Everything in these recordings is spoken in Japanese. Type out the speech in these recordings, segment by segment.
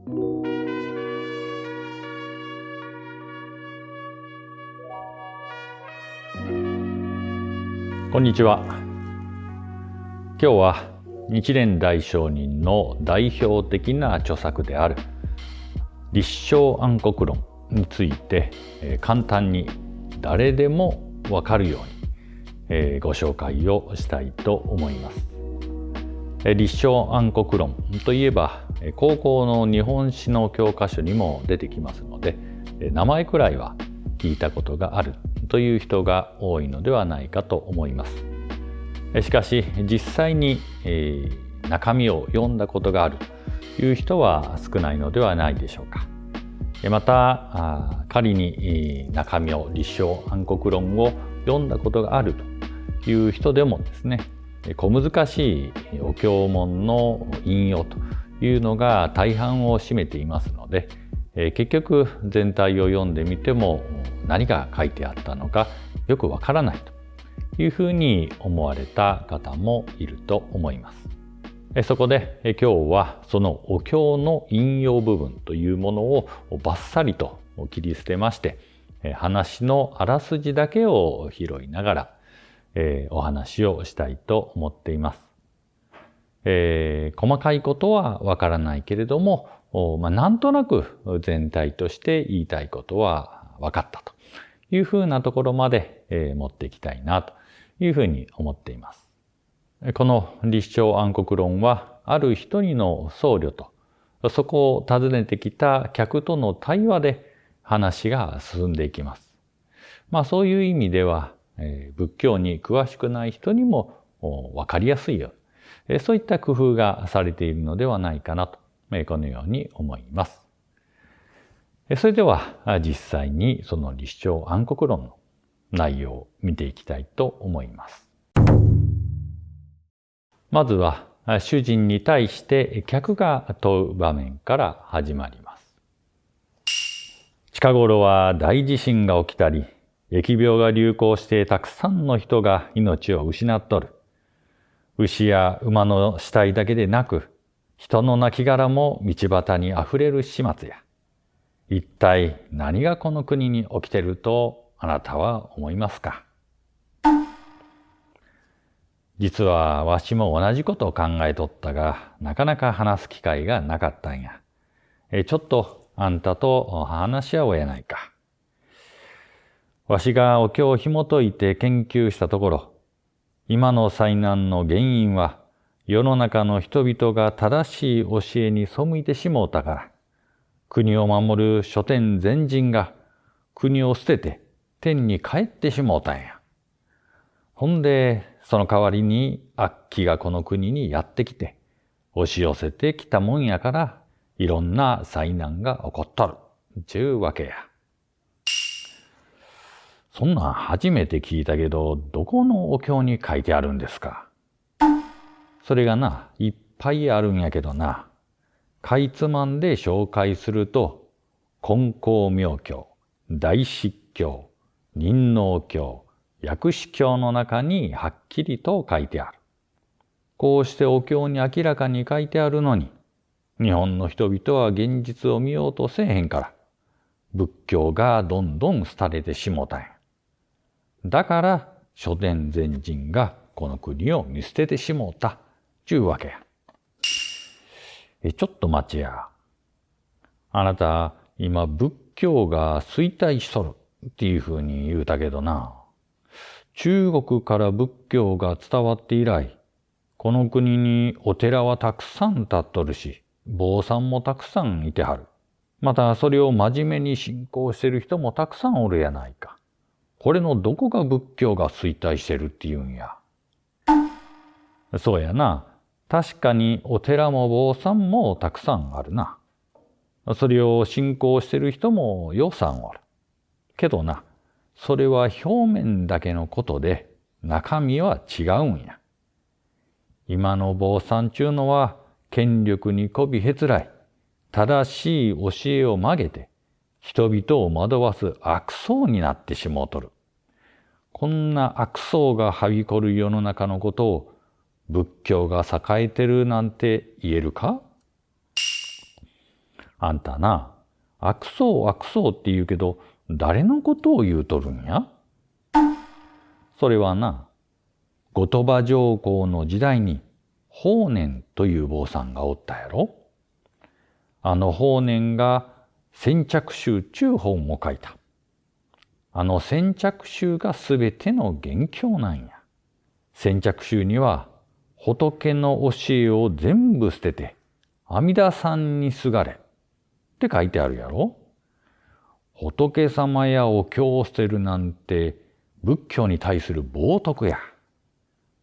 こんにちは。今日は日蓮大聖人の代表的な著作である立正安国論について簡単に誰でもわかるようにご紹介をしたいと思います。立正安国論といえば高校の日本史の教科書にも出てきますので、名前くらいは聞いたことがあるという人が多いのではないかと思います。しかし実際に中身を読んだことがあるという人は少ないのではないでしょうか。また仮に中身を立正安国論を読んだことがあるという人でもですね、小難しいお経文の引用というのが大半を占めていますので、結局全体を読んでみても何が書いてあったのかよくわからないというふうに思われた方もいると思います。そこで今日はそのお経の引用部分というものをバッサリと切り捨てまして、話のあらすじだけを拾いながらお話をしたいと思っています。細かいことはわからないけれども、なんとなく全体として言いたいことは分かったというふうなところまで持っていきたいなというふうに思っています。この立正安国論はある一人の僧侶とそこを訪ねてきた客との対話で話が進んでいきます。そういう意味では仏教に詳しくない人にも分かりやすいようにそういった工夫がされているのではないかなとこのように思います。それでは実際にその立正安国論の内容を見ていきたいと思います。まずは主人に対して客が問う場面から始まります。近頃は大地震が起きたり、疫病が流行してたくさんの人が命を失っとる。牛や馬の死体だけでなく、人の亡骸も道端にあふれる始末や。一体何がこの国に起きてるとあなたは思いますか？実はわしも同じことを考えとったが、なかなか話す機会がなかったんや。ちょっとあんたと話し合おうやないか。わしがお経を紐解いて研究したところ、今の災難の原因は世の中の人々が正しい教えに背いてしもうたから、国を守る諸天全人が国を捨てて天に帰ってしもうたんや。ほんで、その代わりに悪鬼がこの国にやってきて、押し寄せてきたもんやから、いろんな災難が起こっとる、ちゅうわけや。そんなん初めて聞いたけど、どこのお経に書いてあるんですか？それがな、いっぱいあるんやけどな。かいつまんで紹介すると、金光明経、大執経、仁王経、薬師経の中にはっきりと書いてある。こうしてお経に明らかに書いてあるのに、日本の人々は現実を見ようとせえへんから、仏教がどんどん廃れてしもたんや。だから、諸天全人がこの国を見捨ててしもうた、ちゅうわけや。ちょっと待ちや。あなた、今仏教が衰退しとるっていうふうに言うたけどな。中国から仏教が伝わって以来、この国にお寺はたくさん建っとるし、坊さんもたくさんいてはる。またそれを真面目に信仰してる人もたくさんおるやないか。これのどこが仏教が衰退してるっていうんや。そうやな。確かにお寺も坊さんもたくさんあるな。それを信仰してる人もよさんおる。けどな、それは表面だけのことで中身は違うんや。今の坊さんちゅうのは権力に媚びへつらい、正しい教えを曲げて人々を惑わす悪僧になってしもうとる。こんな悪僧がはびこる世の中のことを仏教が栄えてるなんて言えるか？あんたな、悪そう悪そうって言うけど、誰のことを言うとるんや？それはな、後鳥羽上皇の時代に法然という坊さんがおったやろ。あの法然が先着集ちゅう本を書いた。あの先着集がすべての元凶なんや。先着集には仏の教えを全部捨てて阿弥陀さんにすがれって書いてあるやろ。仏様やお経を捨てるなんて仏教に対する冒涜や。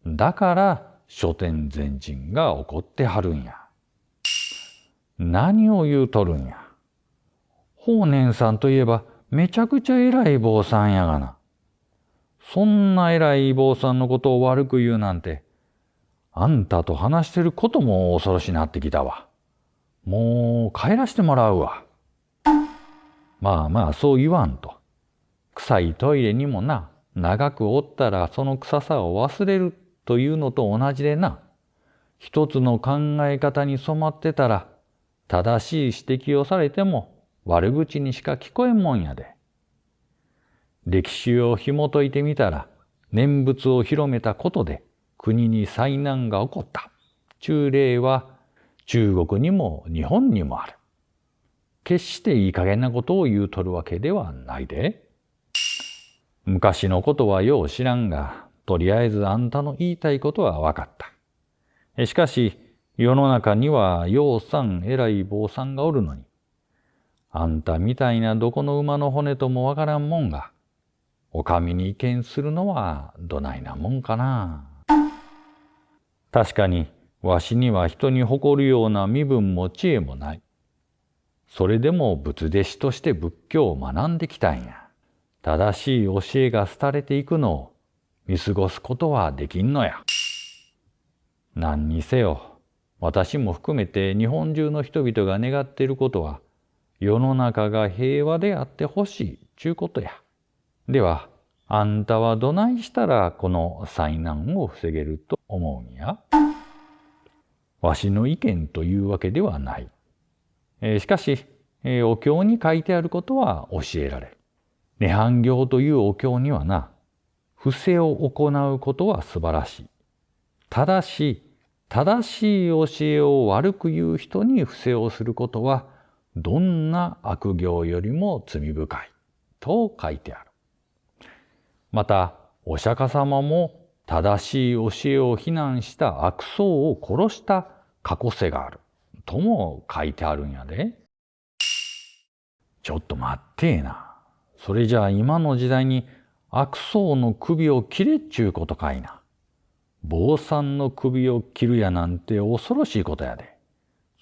だから書店全人が怒ってはるんや。何を言うとるんや。法然さんといえばめちゃくちゃ偉い坊さんやがな。そんな偉い坊さんのことを悪く言うなんて、あんたと話してることも恐ろしなってきたわ。もう帰らしてもらうわ。まあまあそう言わんと。臭いトイレにもな、長くおったらその臭さを忘れるというのと同じでな、一つの考え方に染まってたら、正しい指摘をされても悪口にしか聞こえんもんやで。歴史を紐解いてみたら、念仏を広めたことで国に災難が起こった。中例は中国にも日本にもある。決していい加減なことを言うとるわけではないで。昔のことはよう知らんが、とりあえずあんたの言いたいことはわかった。しかし、世の中にはようさん偉い坊さんがおるのに、あんたみたいなどこの馬の骨ともわからんもんが、お上に意見するのはどないなもんかな。確かに、わしには人に誇るような身分も知恵もない。それでも仏弟子として仏教を学んできたんや。正しい教えが廃れていくのを見過ごすことはできんのや。何にせよ、私も含めて日本中の人々が願っていることは、世の中が平和であってほしいちゅうことや。では、あんたはどないしたらこの災難を防げると思うんや？わしの意見というわけではない。しかし、お経に書いてあることは教えられる。涅槃経というお経にはな、不正を行うことは素晴らしい。ただし、正しい教えを悪く言う人に不正をすることは、どんな悪行よりも罪深い。と書いてある。また、お釈迦様も正しい教えを非難した悪僧を殺した過去世がある。とも書いてあるんやで。ちょっと待ってえな。それじゃあ今の時代に悪僧の首を切れっちゅうことかいな。坊さんの首を切るやなんて恐ろしいことやで。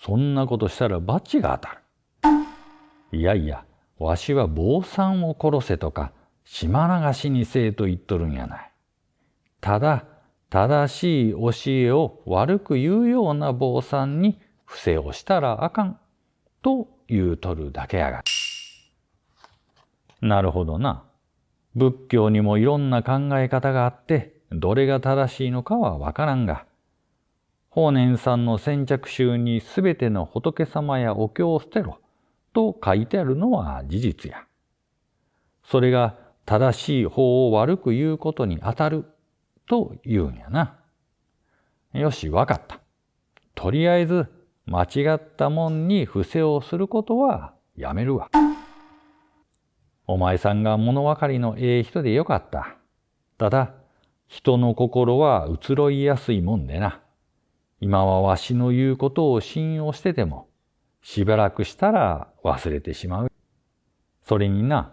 そんなことしたら罰が当たる。いやいや、わしは坊さんを殺せとか島流しにせえと言っとるんやない。ただ、正しい教えを悪く言うような坊さんに不正をしたらあかんと言うとるだけやが。なるほどな。仏教にもいろんな考え方があって、どれが正しいのかはわからんが、法然さんの先着集にすべての仏様やお経を捨てろと書いてあるのは事実や。それが正しい方を悪く言うことに当たると言うんやな。よし、わかった。とりあえず間違ったもんに不正をすることはやめるわ。お前さんが物分かりのええ人でよかった。ただ、人の心は移ろいやすいもんでな。今はわしの言うことを信用してても、しばらくしたら忘れてしまう。それにな、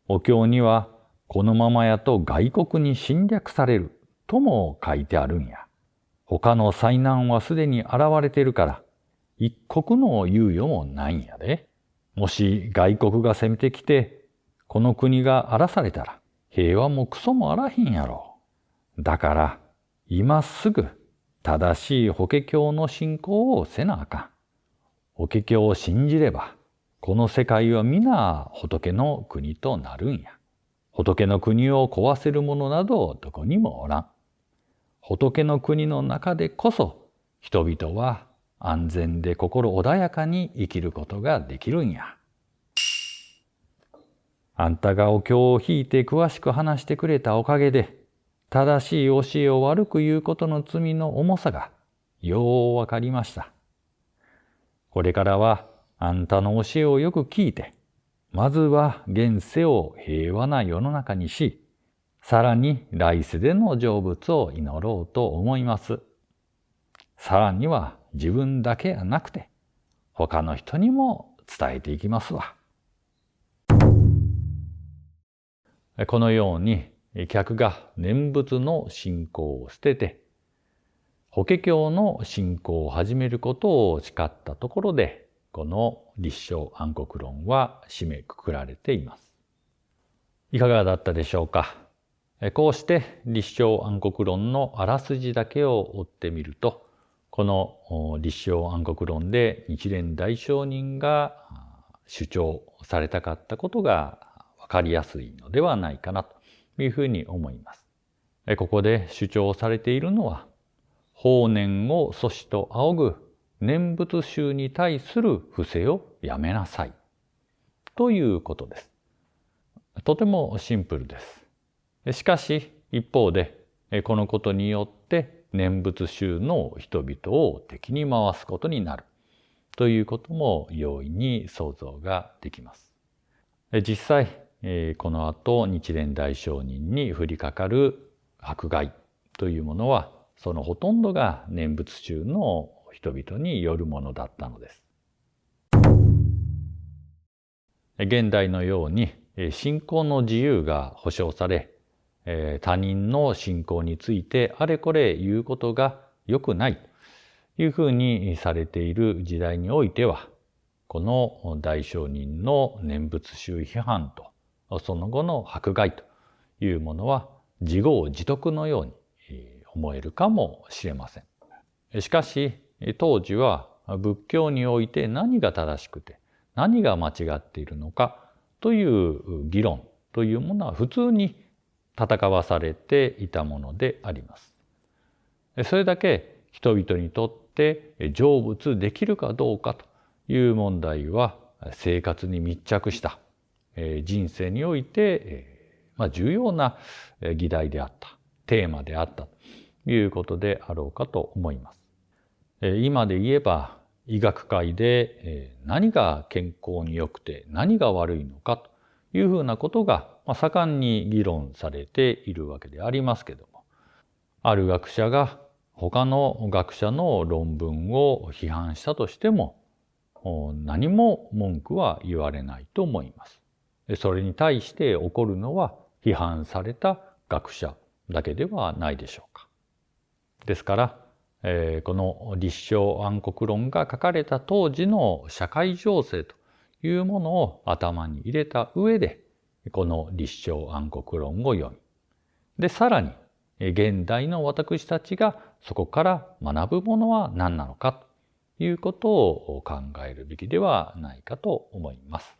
お経にはこのままやと外国に侵略されるとも書いてあるんや。他の災難はすでに現れてるから、一刻の猶予もないんやで。もし外国が攻めてきて、この国が荒らされたら、平和もクソもあらへんやろ。だから、今すぐ正しい法華経の信仰をせなあかん。法華経を信じれば、この世界は皆仏の国となるんや。仏の国を壊せる者などどこにもおらん。仏の国の中でこそ、人々は安全で心穏やかに生きることができるんや。あんたがお経を引いて詳しく話してくれたおかげで、正しい教えを悪く言うことの罪の重さがようわかりました。これからはあんたの教えをよく聞いて、まずは現世を平和な世の中にし、さらに来世での成仏を祈ろうと思います。さらには自分だけやなくて、他の人にも伝えていきますわ。このように客が念仏の信仰を捨てて、法華経の信仰を始めることを誓ったところで、この立正安国論は締めくくられています。いかがだったでしょうか。こうして立正安国論のあらすじだけを追ってみると、この立正安国論で日蓮大聖人が主張されたかったことがわかりやすいのではないかなというふうに思います。ここで主張されているのは、法然を祖師と仰ぐ念仏宗に対する不正をやめなさいということです。とてもシンプルです。しかし一方で、このことによって念仏宗の人々を敵に回すことになるということも容易に想像ができます。実際、この後日蓮大聖人に降りかかる迫害というものは、そのほとんどが念仏宗の人々によるものだったのです。現代のように信仰の自由が保障され、他人の信仰についてあれこれ言うことが良くないというふうにされている時代においては、この大聖人の念仏宗批判とその後の迫害というものは自業自得のように思えるかもしれません。しかし当時は仏教において何が正しくて何が間違っているのかという議論というものは普通に戦わされていたものであります。それだけ人々にとって成仏できるかどうかという問題は生活に密着した人生において重要な議題であった、テーマであったということであろうかと思います。今で言えば医学界で何が健康に良くて何が悪いのかというふうなことが盛んに議論されているわけでありますけども、ある学者が他の学者の論文を批判したとしても何も文句は言われないと思います。それに対して起こるのは批判された学者だけではないでしょうか。ですから、この立正安国論が書かれた当時の社会情勢というものを頭に入れた上で、この立正安国論を読み、でさらに現代の私たちがそこから学ぶものは何なのかということを考えるべきではないかと思います。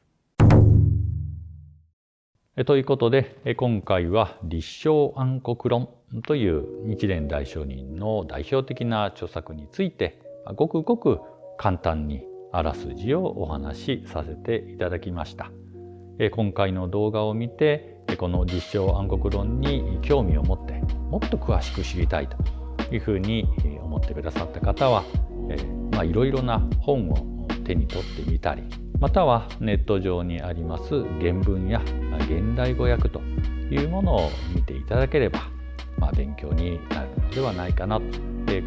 ということで、今回は立正安国論という日蓮大聖人の代表的な著作についてごくごく簡単にあらすじをお話しさせていただきました。今回の動画を見てこの立正安国論に興味を持ってもっと詳しく知りたいというふうに思ってくださった方はいろいろな本を手に取ってみたり、またはネット上にあります原文や現代語訳というものを見ていただければ、勉強になるのではないかなとこ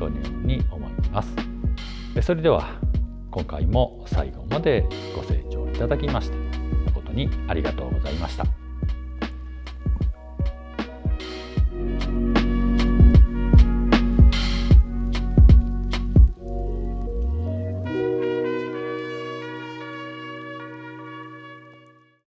のように思います。それでは今回も最後までご清聴いただきまして誠にありがとうございました。